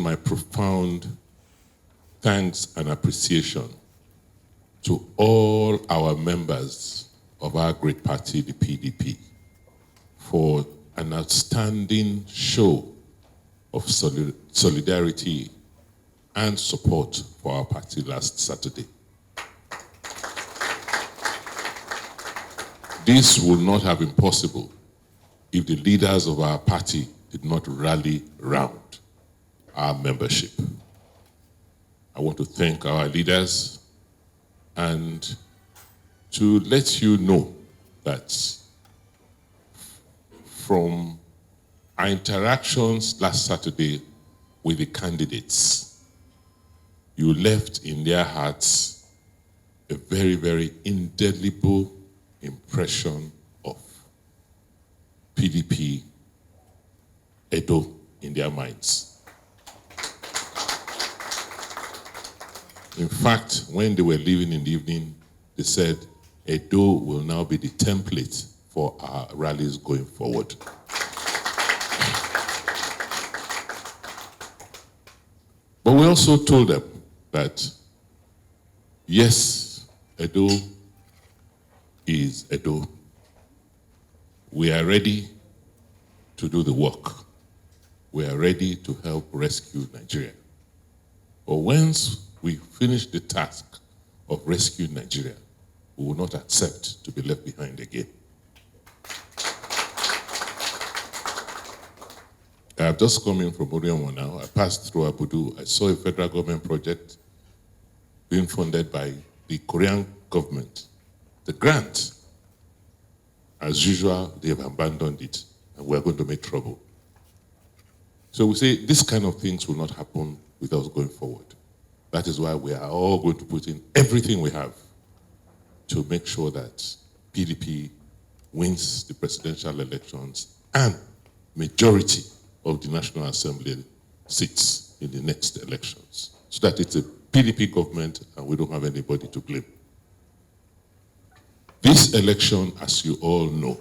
my profound thanks and appreciation to all our members of our great party, the PDP, for an outstanding show of solidarity and support for our party last Saturday. This would not have been possible if the leaders of our party did not rally round our membership. I want to thank our leaders and to let you know that from our interactions last Saturday with the candidates, you left in their hearts a very, very indelible impression of PDP Edo in their minds. In fact, when they were leaving in the evening, they said, Edo will now be the template for our rallies going forward. But we also told them that, yes, Edo is Edo. We are ready to do the work. We are ready to help rescue Nigeria. But once we finish the task of rescuing Nigeria, we will not accept to be left behind again. I have just come in from Orion now. I passed through Abudu. I saw a federal government project being funded by the Korean government. The grant, as usual, they have abandoned it, and we're going to make trouble. So we say this kind of things will not happen with us going forward. That is why we are all going to put in everything we have to make sure that PDP wins the presidential elections and majority of the National Assembly seats in the next elections, so that it's a PDP government and we don't have anybody to blame. This election, as you all know,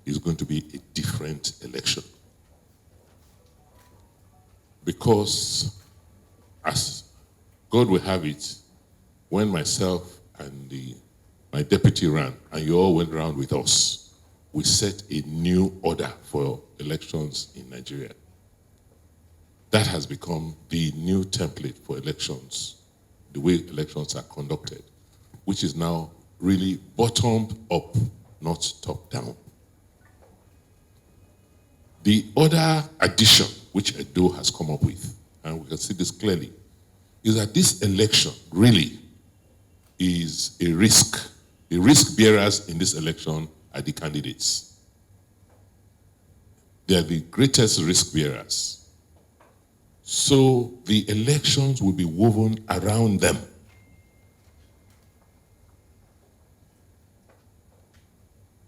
is going to be a different election. Because, as God will have it, when myself and my deputy ran, and you all went around with us, we set a new order for elections in Nigeria. That has become the new template for elections, the way elections are conducted, which is now really bottomed up, not top down. The other addition which Edo has come up with, and we can see this clearly, is that this election really is a risk. The risk bearers in this election are the candidates. They are the greatest risk bearers. So the elections will be woven around them.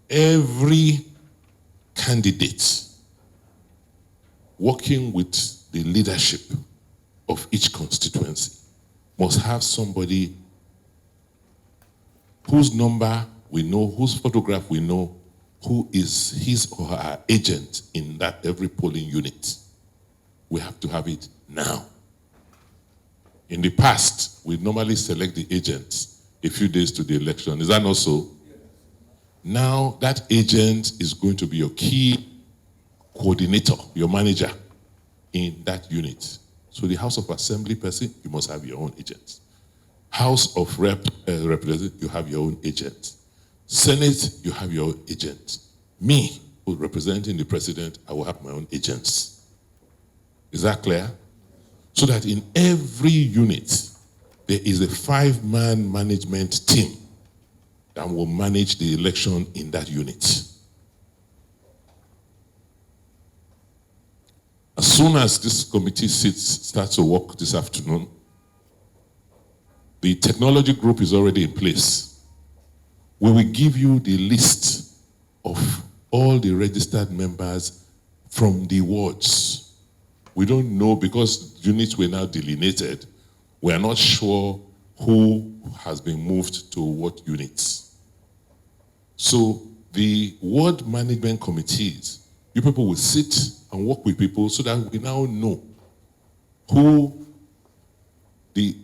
Every candidate working with the leadership of each constituency must have somebody whose number we know, whose photograph we know, who is his or her agent in that every polling unit. We have to have it now. In the past, we normally select the agents a few days to the election. Is that not so? Yes. Now, that agent is going to be your key coordinator, your manager in that unit. So the House of Assembly person, you must have your own agent. House of Representatives, you have your own agent. Senate, you have your own agent. Me, who representing the president, I will have my own agents. Is that clear? So that in every unit, there is a 5-man management team that will manage the election in that unit. As soon as this committee starts to work this afternoon, the technology group is already in place. We will give you the list of all the registered members from the wards. We don't know, because units were now delineated. We are not sure who has been moved to what units. So the ward management committees, you people will sit and work with people so that we now know who the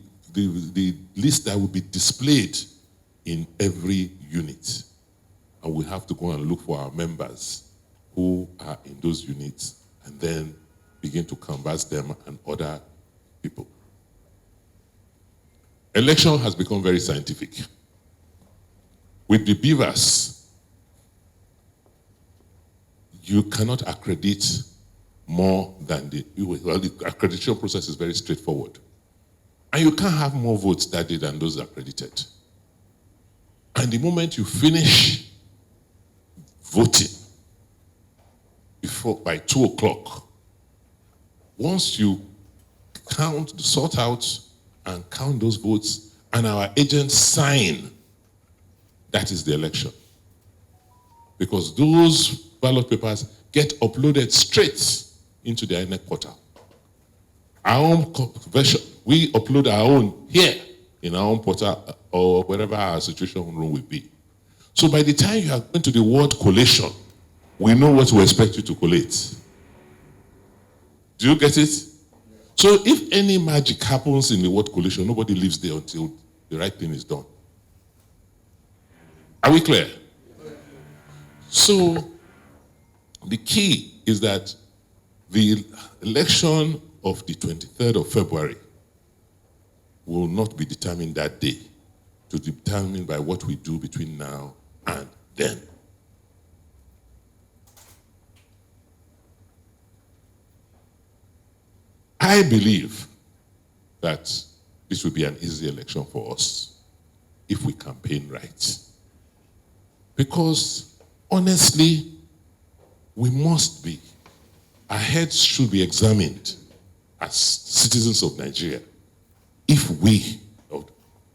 list that will be displayed in every unit. And we have to go and look for our members who are in those units and then begin to canvass them and other people. Election has become very scientific. With the beavers, you cannot accredit more than the accreditation process is very straightforward. And you can't have more votes that day than those accredited. And the moment you finish voting by 2 o'clock, once you sort out and count those votes, and our agents sign, that is the election. Because those ballot papers get uploaded straight into the INEC portal. Our own version, we upload our own here in our own portal or wherever our situation room will be. So by the time you are going to the word collation, we know what to expect you to collate. Do you get it? So if any magic happens in the word collation, nobody lives there until the right thing is done. Are we clear? So the key is that the election of the 23rd of February will not be determined that day, to be determined by what we do between now and then. I believe that this will be an easy election for us if we campaign right. Because honestly, we must be. Our heads should be examined as citizens of Nigeria if we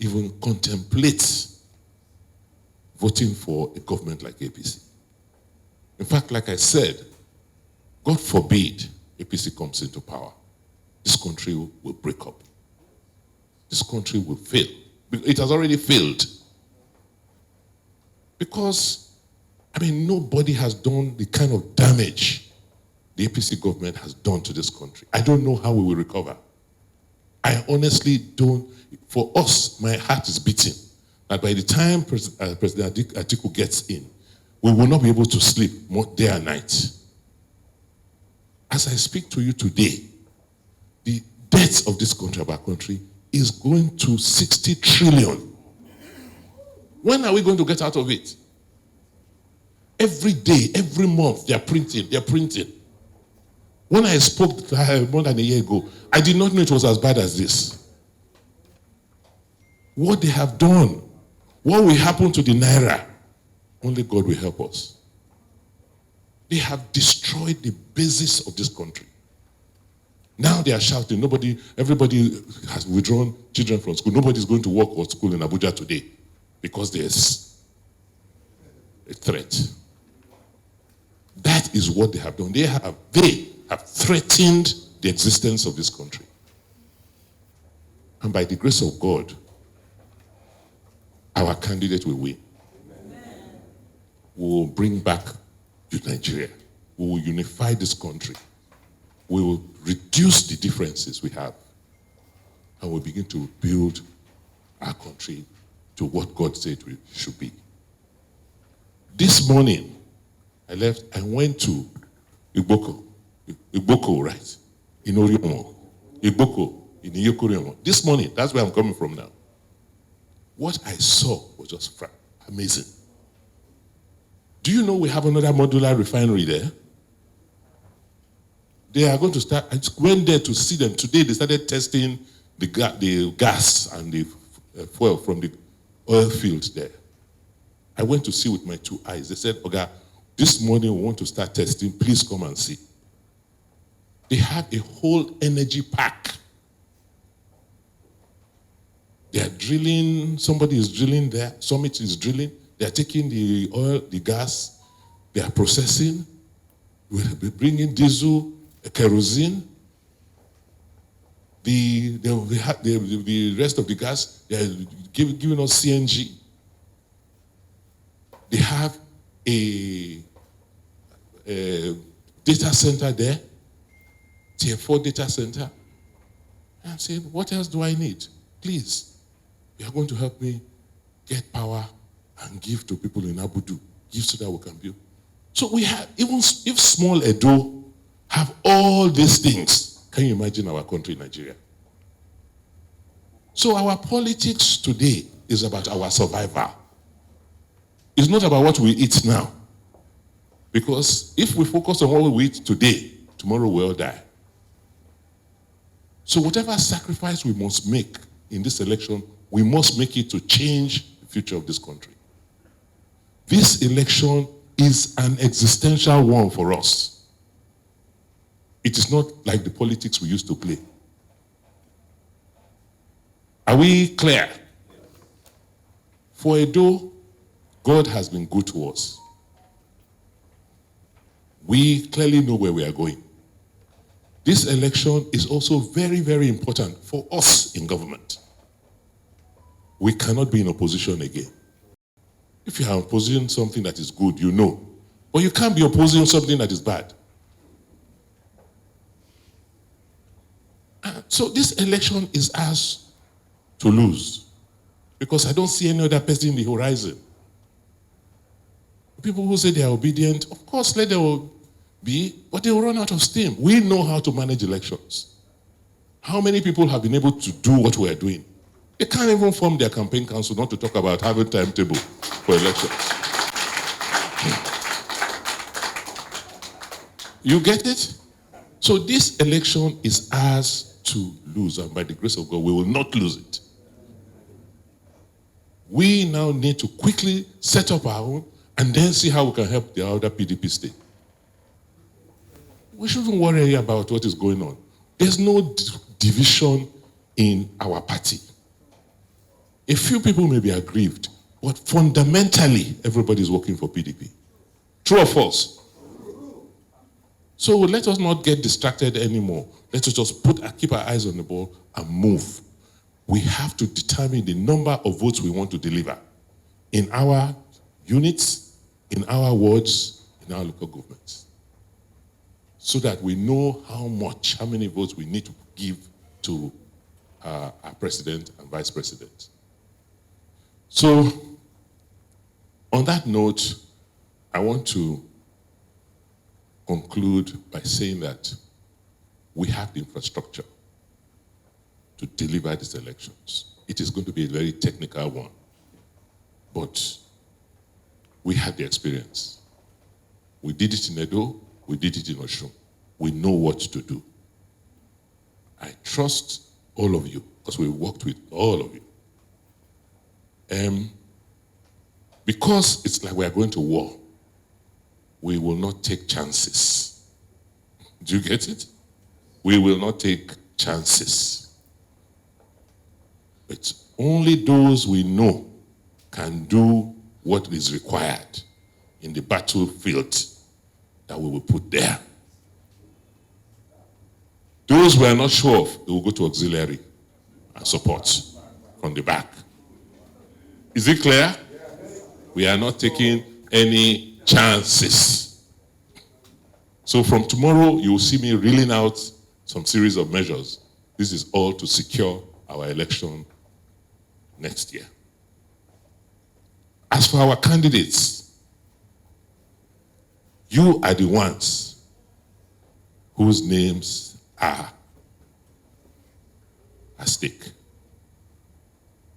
even contemplate voting for a government like APC. In fact, like I said, God forbid APC comes into power. This country will break up. This country will fail. It has already failed. Because, nobody has done the kind of damage the APC government has done to this country. I don't know how we will recover. I honestly don't. For us, my heart is beating that by the time President Atiku gets in, we will not be able to sleep day and night. As I speak to you today, the debt of this country, of our country, is going to 60 trillion. When are we going to get out of it? Every day, every month, they're printing. When I spoke more than a year ago, I did not know it was as bad as this. What they have done, what will happen to the Naira, only God will help us. They have destroyed the basis of this country. Now they are shouting, everybody has withdrawn children from school. Nobody's going to work or school in Abuja today because there's a threat. That is what they have done. They have threatened the existence of this country. And by the grace of God, our candidate will win. Amen. We will bring back to Nigeria. We will unify this country. We will reduce the differences we have. And we'll begin to build our country to what God said we should be. This morning, I went to Igboko, right? In Oriomo. Igboko, in Iyokoriomo. This morning, that's where I'm coming from now. What I saw was just amazing. Do you know we have another modular refinery there? They are going to start. I just went there to see them. Today they started testing the gas and the fuel from the oil fields there. I went to see with my 2 eyes. They said, Oga, this morning we want to start testing. Please come and see. They have a whole energy pack. They are drilling, somebody is drilling there, Summit is drilling. They are taking the oil, the gas, they are processing. We'll be bringing diesel, kerosene. The rest of the gas, they are giving us CNG. They have a data center there, Tier 4 data center. I'm saying, what else do I need? Please, you are going to help me get power and give to people in Abudu. Give so that we can build. So we have, even if small Edo have all these things, can you imagine our country, Nigeria? So our politics today is about our survival. It's not about what we eat now. Because if we focus on what we eat today, tomorrow we'll all die. So whatever sacrifice we must make in this election, we must make it to change the future of this country. This election is an existential one for us. It is not like the politics we used to play. Are we clear? For Edo, God has been good to us. We clearly know where we are going. This election is also very, very important for us in government. We cannot be in opposition again. If you are opposing something that is good, you know. But you can't be opposing something that is bad. So this election is ours to lose. Because I don't see any other person in the horizon. People who say they are obedient, of course, let them be, but they will run out of steam. We know how to manage elections. How many people have been able to do what we are doing? They can't even form their campaign council, not to talk about having timetable for elections. You get it? So this election is ours to lose, and by the grace of God, we will not lose it. We now need to quickly set up our own and then see how we can help the other PDP state. We shouldn't worry about what is going on. There's no division in our party. A few people may be aggrieved, but fundamentally, everybody is working for PDP. True or false? So let us not get distracted anymore. Let us just keep our eyes on the ball and move. We have to determine the number of votes we want to deliver in our units, in our wards, in our local governments, so that we know how many votes we need to give to our president and vice president. So, on that note, I want to conclude by saying that we have the infrastructure to deliver these elections. It is going to be a very technical one, but we have the experience. We did it in Edo, we did it in Osun. We know what to do. I trust all of you, because we worked with all of you. Because it's like we are going to war, we will not take chances. Do you get it? We will not take chances. It's only those we know can do what is required in the battlefield that we will put there. Those we are not sure of, they will go to auxiliary and support from the back. Is it clear? We are not taking any chances. So from tomorrow, you will see me reeling out some series of measures. This is all to secure our election next year. As for our candidates, you are the ones whose names are at stake.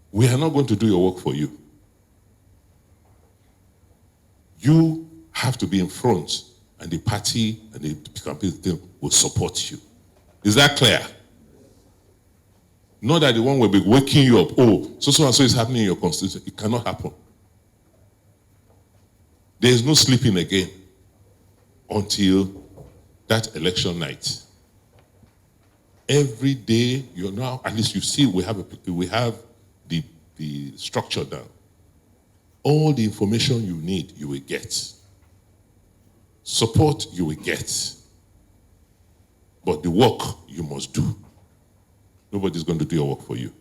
We are not going to do your work for you. You have to be in front, and the party and the campaign team will support you. Is that clear? Not that the one will be waking you up. Oh, so and so is happening in your constituency. It cannot happen. There is no sleeping again until that election night. Every day, you know, at least you see we have the structure down. All the information you need, you will get. Support, you will get. But the work, you must do. Nobody's going to do your work for you.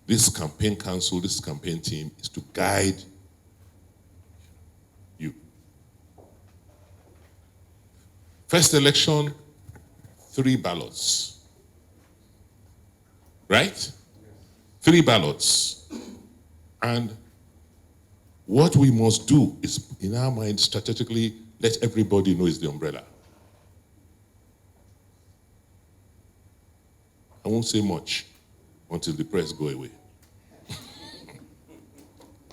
This campaign council, this campaign team is to guide you. First election, 3 ballots. right? 3 ballots. And what we must do is, in our mind, strategically, let everybody know it's the umbrella. I won't say much until the press go away.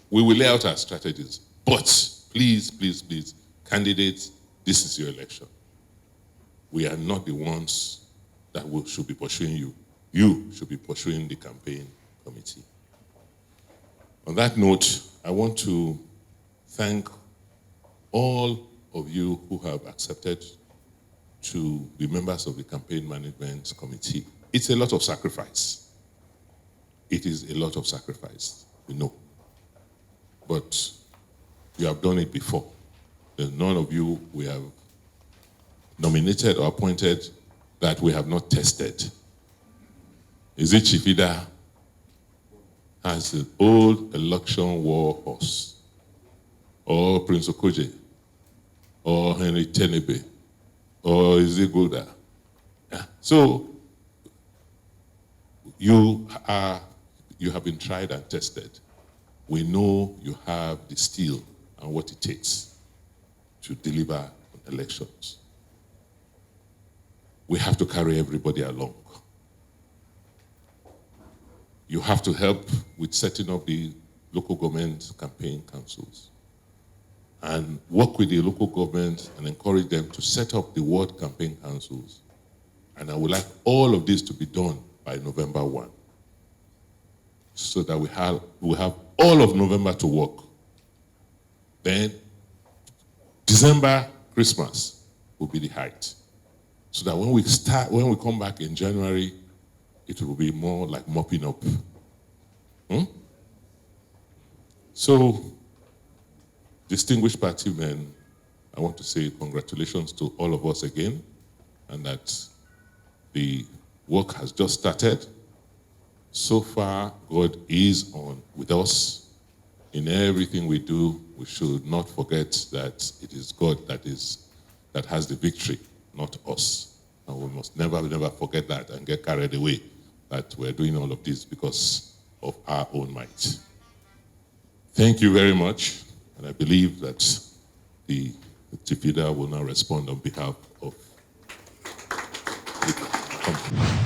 We will lay out our strategies. But please, please, please, candidates, this is your election. We are not the ones that should be pursuing you. You should be pursuing the campaign committee. On that note, I want to thank all of you who have accepted to be members of the campaign management committee. It's a lot of sacrifice. It is a lot of sacrifice, we know. But you have done it before. There's none of you we have nominated or appointed that we have not tested. Is it Chifida as an old election war horse? Or Prince Okoje? Or Henry Tenebe? Or is it Gouda? Yeah. So, you have been tried and tested. We know you have the steel and what it takes to deliver on elections. We have to carry everybody along. You have to help with setting up the local government campaign councils and work with the local government and encourage them to set up the ward campaign councils. And I would like all of this to be done by November 1, so that we have all of November to work. Then December, Christmas will be the height. So that when we come back in January, it will be more like mopping up. So, distinguished party men, I want to say congratulations to all of us again, and that the work has just started. So far, God is with us. In everything we do, we should not forget that it is God that has the victory, not us. And we must never forget that and get carried away that we're doing all of this because of our own might. Thank you very much, and I believe that the Chifida will now respond on behalf of the company.